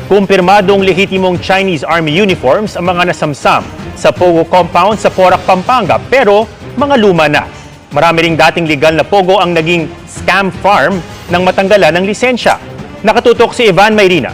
Kumpirmadong lehitimong Chinese Army uniforms ang mga nasamsam sa Pogo compound sa Porac, Pampanga, pero mga luma na. Marami ring dating legal na Pogo ang naging scam farm nang matanggalan ng lisensya. Nakatutok si Ivan Mayrina.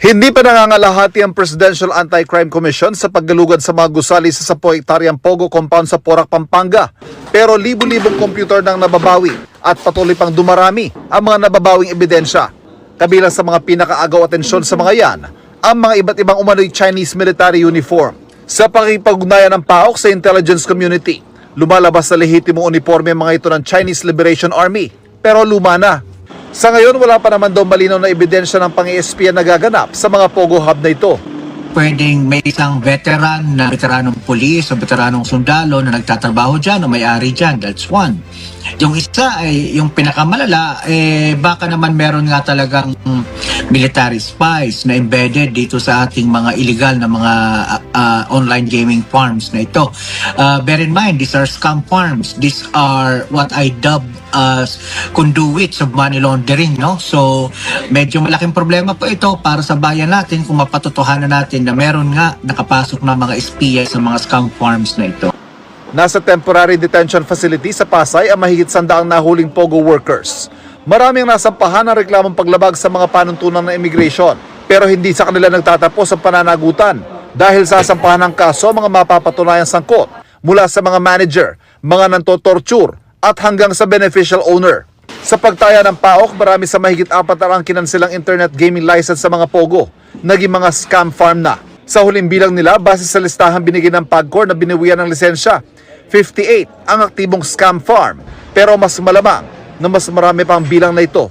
Hindi pa nangangalahati ang Presidential Anti-Crime Commission sa paggalugad sa mga gusali sa 10 hektaryang Pogo compound sa Porac, Pampanga. Pero libu-libong computer nang nababawi at patuloy pang dumarami ang mga nababawing ebidensya. Kabilang sa mga pinakaagaw atensyon sa mga yan, ang mga iba't ibang umano'y Chinese military uniform. Sa pakikipag-ugnayan ng PAOK sa intelligence community, lumalabas na lehitimong uniforme ang mga ito ng Chinese Liberation Army, pero luma na. Sa ngayon, wala pa naman daw malinaw na ebidensya ng pang-ESPN na gaganap sa mga Pogo Hub na ito. Pwedeng may isang veteran na veteranong pulis o veteranong sundalo na nagtatrabaho dyan o may-ari dyan. That's one. Yung isa ay yung pinakamalala, baka naman meron nga talagang military spies na embedded dito sa ating mga illegal na mga online gaming farms na ito. Bear in mind, these are scam farms. These are what I dub as conduits of money laundering, no? So, medyo malaking problema po ito para sa bayan natin kung mapatotohanan natin na meron nga nakapasok na mga espiya sa mga scam farms na ito. Nasa temporary detention facility sa Pasay ang mahigit 100 nahuling Pogo workers. Maraming nasampahan ng reklamong paglabag sa mga panuntunan ng immigration, pero hindi sa kanila nagtatapos ang pananagutan dahil sasampahan ng kaso mga mapapatunayang sangkot mula sa mga manager, mga nantotorture at hanggang sa beneficial owner. Sa pagtaya ng PAOK, marami sa mahigit 4 ang kinansilang internet gaming license sa mga Pogo, naging mga scam farm na. Sa huling bilang nila, base sa listahan binigyan ng PAGCOR na biniwian ng lisensya, 58 ang aktibong scam farm, pero mas malamang na mas marami pang bilang na ito.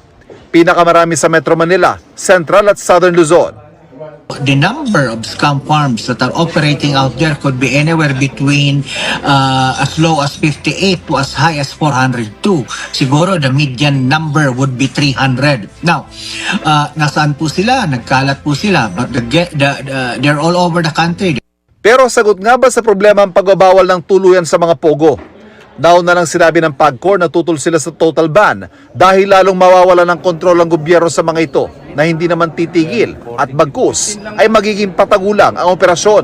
Pinakamarami sa Metro Manila, Central at Southern Luzon. The number of scam farms that are operating out there could be anywhere between as low as 58 to as high as 402. Siguro the median number would be 300. Now, nasaan po sila? Nagkalat po sila, but they're all over the country. Pero sagot nga ba sa problema ang pagbabawal ng tuluyan sa mga Pogo? Nauna nang sinabi ng PAGCOR na tutol sila sa total ban dahil lalong mawawala ng kontrol ang gobyerno sa mga ito na hindi naman titigil at bagkus ay magiging patagulang ang operasyon.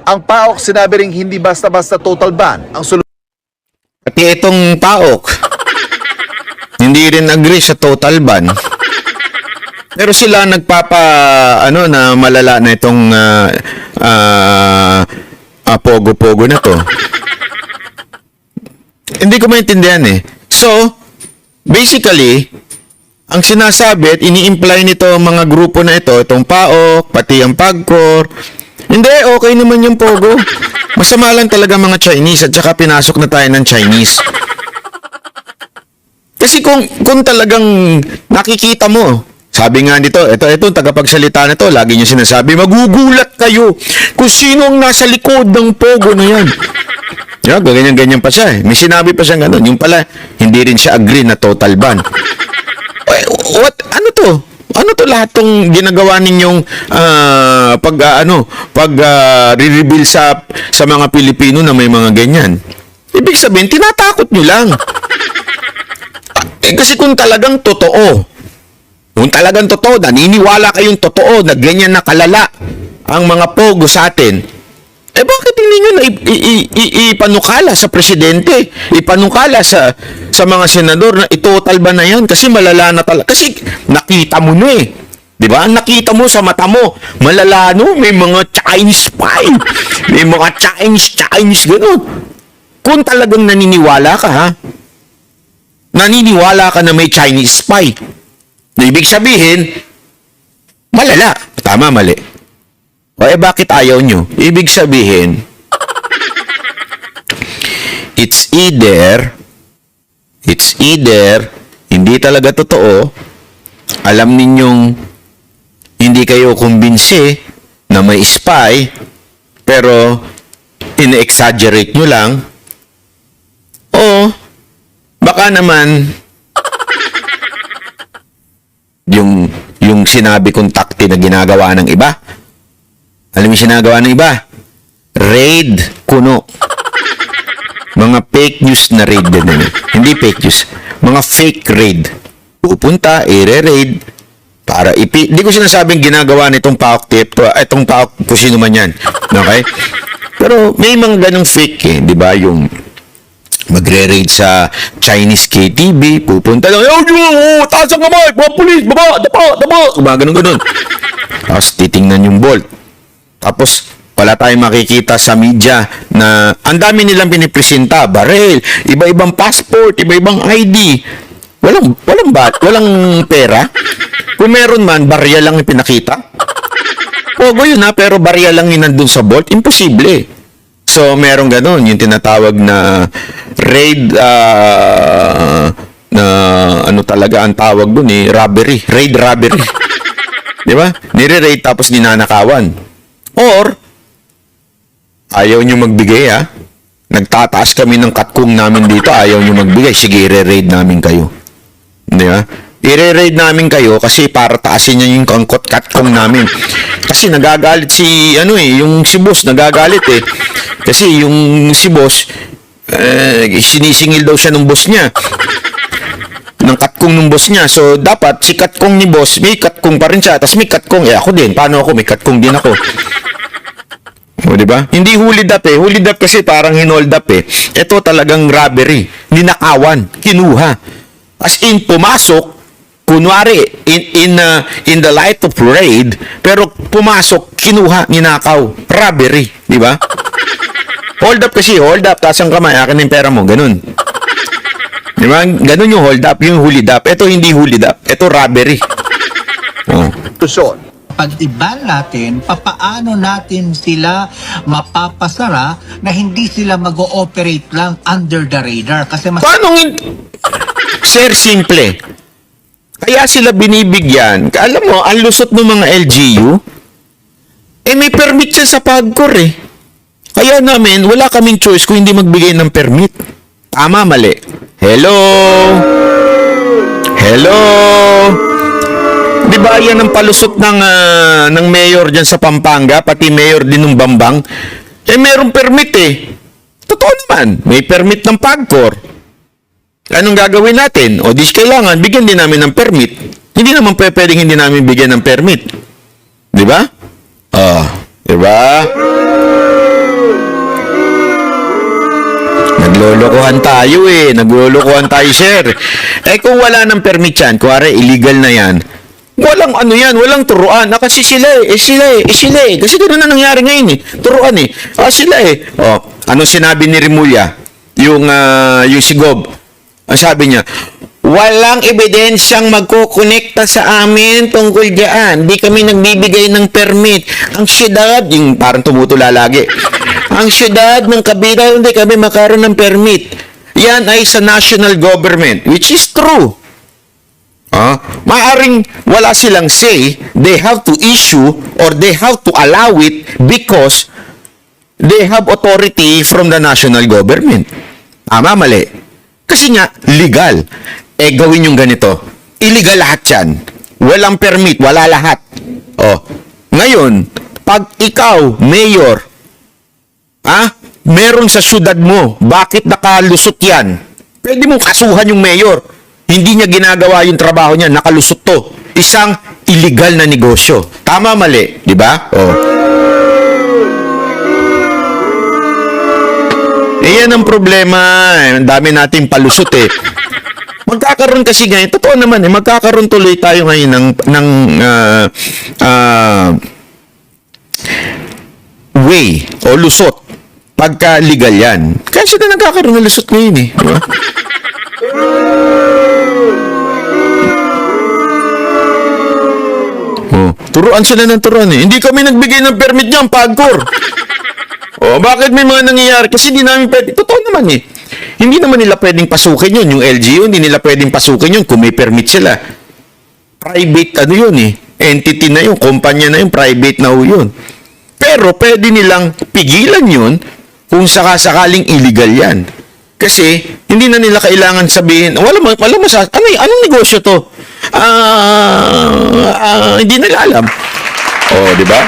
Ang PAOK sinabi ring hindi basta-basta total ban ang solusyon. Pati itong PAOK, hindi rin agree sa total ban. Pero sila na malala na itong Pogo-Pogo na to. Hindi ko maintindihan eh. So, basically, ang sinasabi at ini-imply nito mga grupo na ito, itong PAOK, pati ang PAGCOR, hindi, okay naman yung Pogo. Masama lang talaga mga Chinese at saka pinasok na tayo ng Chinese. Kasi kung talagang nakikita mo, sabi nga dito, ito tagapagsalita na to, lagi niyo sinasabi, magugulat kayo kung sino ang nasa likod ng Pogo na yan. Yeah, ganyan-ganyan pa siya eh. May sinabi pa siya gano'n. Yung pala, hindi rin siya agree na total ban. Ano to? Ano to lahat tong ginagawa ninyong re-reveal sa mga Pilipino na may mga ganyan? Ibig sabihin, tinatakot nyo lang. Kasi kung talagang totoo, naniniwala kayong totoo na ganyan na kalala ang mga Pogo sa atin, bakit hindi nyo na ipanukala sa presidente, ipanukala sa mga senador na itotal ba na yan? Kasi malala na talaga. Kasi nakita mo na eh. Diba? Nakita mo sa mata mo. Malala no? May mga Chinese spy. May mga Chinese gano'n. Kung talagang naniniwala ka ha, naniniwala ka na may Chinese spy. Na ibig sabihin, malala. Tama, mali. Bakit ayaw nyo? Ibig sabihin, it's either hindi talaga totoo, alam ninyong hindi kayo kumbinsi na may spy, pero ine-exaggerate nyo lang, o baka naman yung sinabi kong takti na ginagawa ng iba. Alam mo sinagawa ng iba? Raid kuno. Mga fake news na raid din. Hindi fake news. Mga fake raid. pupunta, i-raid, para hindi ko sinasabing ginagawa nitong PAOK tip, itong PAOK kung sino man yan. Okay? Pero may mga ganong fake eh, di ba? Yung magre-raid sa Chinese KTV, pupunta lang, taas ang kamay, mga pulis, baba, dapa, mga ganun. Tapos titingnan yung bolt. Tapos wala tayong makikita sa media na ang dami nilang pinipresenta, baril, iba-ibang passport, iba-ibang ID. Walang pera. Kung meron man, barya lang yung pinakita. Pogo yun ha, pero barya lang yung nandun sa bolt, imposible. So, meron ganun, yung tinatawag na raid, na ano talaga ang tawag dun eh, robbery, raid robbery. Di ba? Nire-raid tapos ninanakawan. Or, ayaw nyo magbigay ha. Nagtataas kami ng katkong namin dito, ayaw nyo magbigay, sige, i-raid namin kayo. Di ba? I-raid namin kayo kasi para taasin niya yung katkong namin. Kasi nagagalit yung si boss, nagagalit eh. Kasi yung si boss, sinisingil daw siya ng boss niya. Ng katkong ng boss niya. So, dapat si katkong ni boss, may katkong pa rin siya. Tapos may katkong, ako din. Paano ako? May katkong din ako. O, diba? Hindi hold up eh. Hold up kasi parang hinold up eh. Ito talagang robbery. Ninakawan. Kinuha. As in, pumasok, kunwari, in the light of raid, pero pumasok, kinuha, ninakaw. Robbery. Diba? Hold up kasi, hold up, taas ang kamay, akin yung pera mo, ganun. Di ba? Ganun yung hold up, yung hulid up. Ito hindi hulid up, ito robbery. Oh. Institusyon. Pag-iban natin, papaano natin sila mapapasara na hindi sila mag-ooperate lang under the radar? Kasi mas... Sir, simple. Kaya sila binibigyan. Alam mo, ang lusot ng mga LGU, may permit siya sa PAGCOR eh. Kaya namin, wala kaming choice kung hindi magbigay ng permit. Tama, mali. Hello? Di ba yan ang palusot ng mayor dyan sa Pampanga, pati mayor din ng Bambang? Mayroong permit eh. Totoo naman, may permit ng PAGCOR. Anong gagawin natin? O dis kailangan, bigyan din namin ng permit. Hindi naman pwedeng hindi namin bigyan ng permit. Di ba? Di ba? Naglolokohan tayo eh. Naglolokohan tayo, sir. Kung wala ng permit yan, kuwari illegal na yan, walang ano yan, walang turuan. Kasi sila eh. Kasi gano'n na nangyari ngayon eh. Turuan eh. Sila eh. Anong sinabi ni Remulla? Yung si Gob. Ang sabi niya, walang ebidensyang magkukonekta sa amin tungkol diyan. Di kami nagbibigay ng permit. Ang syudad, yung parang tumutula lagi. Ang syudad ng Cavite, hindi kami makaroon ng permit. Yan ay sa national government, which is true. Maaring wala silang say, they have to issue or they have to allow it because they have authority from the national government. Tama, mali. Kasi nga, legal. Gawin yung ganito. Illegal lahat yan. Walang permit, wala lahat. Ngayon, pag ikaw, mayor, meron sa syudad mo, bakit nakalusot yan? Pwede mong kasuhan yung mayor. Hindi niya ginagawa yung trabaho niya, nakalusot to. Isang illegal na negosyo. Tama, mali, di ba? Yan ang problema. Ang dami nating palusot eh. Magkakaroon kasi ngayon, totoo naman eh, magkakaroon tuloy tayo ngayon ng way o lusot pagka legal yan. Kaya sila nagkakaroon ng lusot ngayon eh. Diba? Turuan sila ng turuan eh. Hindi kami nagbigay ng permit niyan, PAGCOR. Bakit may mga nangyayari? Kasi hindi namin pwede. Totoo naman eh. Hindi naman nila pwedeng pasukin yun. Yung LGU, hindi nila pwedeng pasukin yun kung may permit sila. Private, yun eh. Entity na yun. Kumpanya na yun. Private na yun. Pero pwede nilang pigilan yun kung sakasakaling illegal yan. Kasi, hindi na nila kailangan sabihin, anong negosyo to? Hindi nila alam. Di ba?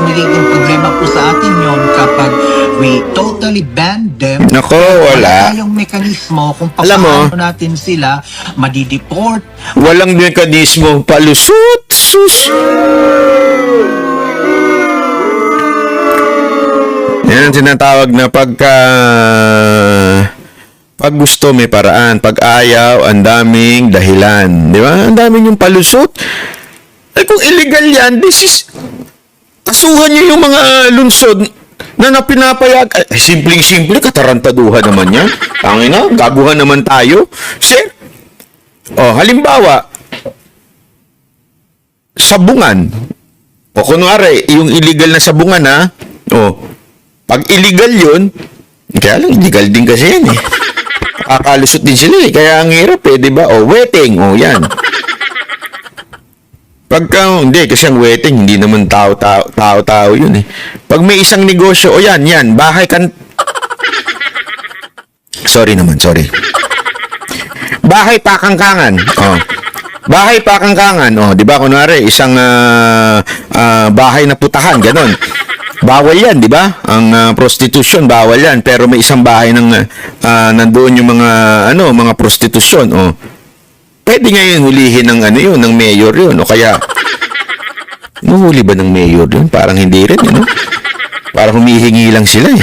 Nagiging problema po sa atin yon kapag we totally ban them. Nako, wala. Tayong mekanismo kung Alam mo, paano natin sila madideport. Walang mekanismo palusot, sus. Yan ang tinatawag na pag gusto may paraan, pag ayaw, ang daming dahilan. Di ba? Ang daming yung palusot. Eh kung illegal yan, kasuhan nyo yung mga lunsod na napinapayag. Ay, simpleng-simple, katarantaduhan naman yan. Tangina, gaguhan naman tayo. Sir, halimbawa, sabungan. O kunwari, yung illegal na sabungan ha, pag illegal yun, kaya lang, illegal din kasi yan eh. Kakalusot din sila eh, kaya ang hirap eh, di ba? Wetting, yan. Pagka, hindi, kasi ang wetting, hindi naman tao-tao yun eh. Pag may isang negosyo, yan, bahay kan... Sorry. Bahay pakangkangan, Bahay pakangkangan, di ba? Kunwari, isang bahay na putahan, ganon. Bawal yan, di ba? Ang prostitution, bawal yan. Pero may isang bahay ng nandoon yung mga prostitution, Pwede ngayon hulihin ng ng mayor yun. O kaya, nuhuli ba ng mayor yun? Parang hindi rin, Parang humihingi lang sila, eh.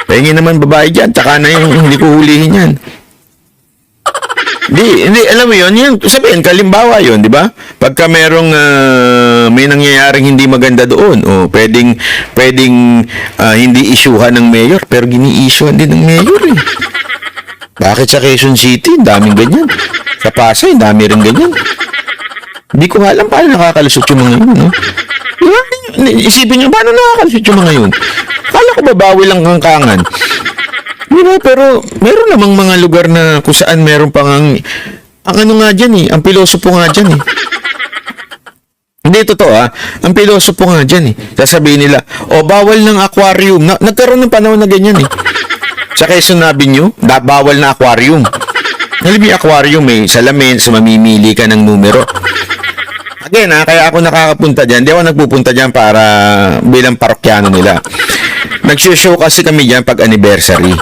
Pahingi naman babae dyan, tsaka na yung hindi ko hulihin yan. Hindi, alam mo yun, sabihin, kalimbawa yun, di ba? Pagka merong, may nangyayaring hindi maganda doon, pwedeng hindi isyuhan ng mayor, pero gini-isyuhan din ng mayor, eh. Bakit sa Quezon City, daming ganyan. Sa Pasay, dami rin ganyan. Hindi ko alam paano nakakalusot yung mga yun, Diba? Isipin nyo, paano nakakalusot yung mga yun? Kala ko babawi lang kangkangan. Diba? Pero meron namang mga lugar na kung saan meron pang ang ano nga dyan, ang pilosopo nga dyan, Hindi, totoo, Ang pilosopo nga dyan, Sasabihin nila, bawal ng aquarium. Nagkaroon ng panahon na ganyan, Sa Quezon Avenue, bawal na aquarium. Nalibi aquarium, salamin, sa mamimili ka ng numero. Again, kaya ako nakakapunta dyan. Di ako nagpupunta dyan para bilang parokyano nila. Nag-show kasi kami dyan pag anniversary.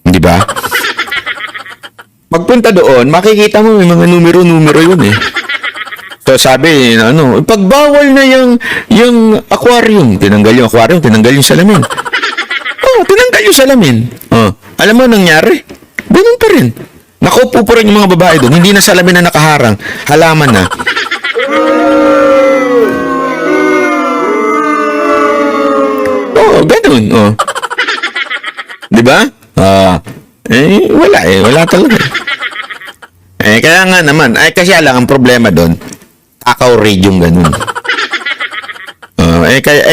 Di ba? Pagpunta doon, makikita mo may mga numero-numero yun, So sabi, pagbawal na yung aquarium. Tinanggal yung aquarium, tinanggal yung salamin. Tinanggal yung salamin. Alam mo nangyari? Ganun pa rin. Nakaupo pa rin yung mga babae doon. Hindi na salamin na nakaharang. Halaman na. Ganun. Di ba? Wala Wala talaga. Kaya nga naman. Kasi lang ang problema doon. Takaw raid yung ganun.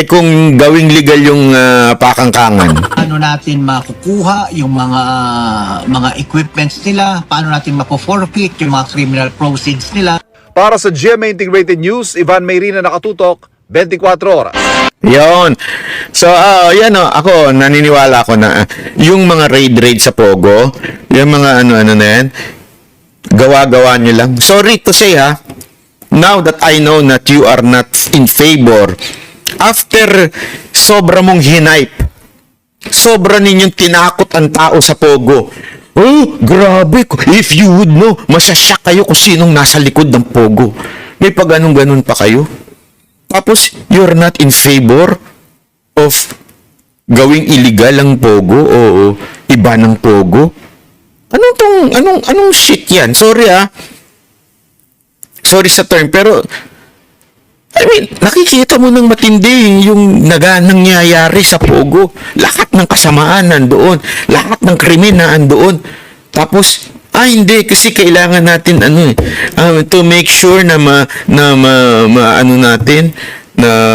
Kung gawing legal yung pakangkangan. Paano natin makukuha yung mga equipments nila? Paano natin mapo-forfeit yung mga criminal proceeds nila? Para sa GMA Integrated News, Ivan Mayrina, nakatutok, 24 oras. Yon. So, ako, naniniwala ako na yung mga raid sa Pogo, yung mga ano na yan, gawa-gawa nyo lang. Sorry to say, now that I know that you are not in favor, after sobra mong hinipe, sobra ninyong tinakot ang tao sa Pogo. Grabe. If you would know, masasyak kayo kung sinong nasa likod ng Pogo. May pag ganun pa kayo. Tapos, you're not in favor of gawing illegal ang Pogo o iba ng Pogo. Anong shit yan? Sorry Sorry sa term, pero nakikita mo ng matindi yung nangyayari sa Pogo. Lahat ng kasamaan nandoon. Lahat ng krimen na andoon. Tapos, hindi, kasi kailangan natin, to make sure na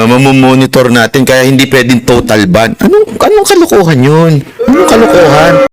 mamomonitor natin, kaya hindi pwedeng total ban. Anong kalokohan yun? Anong kalokohan?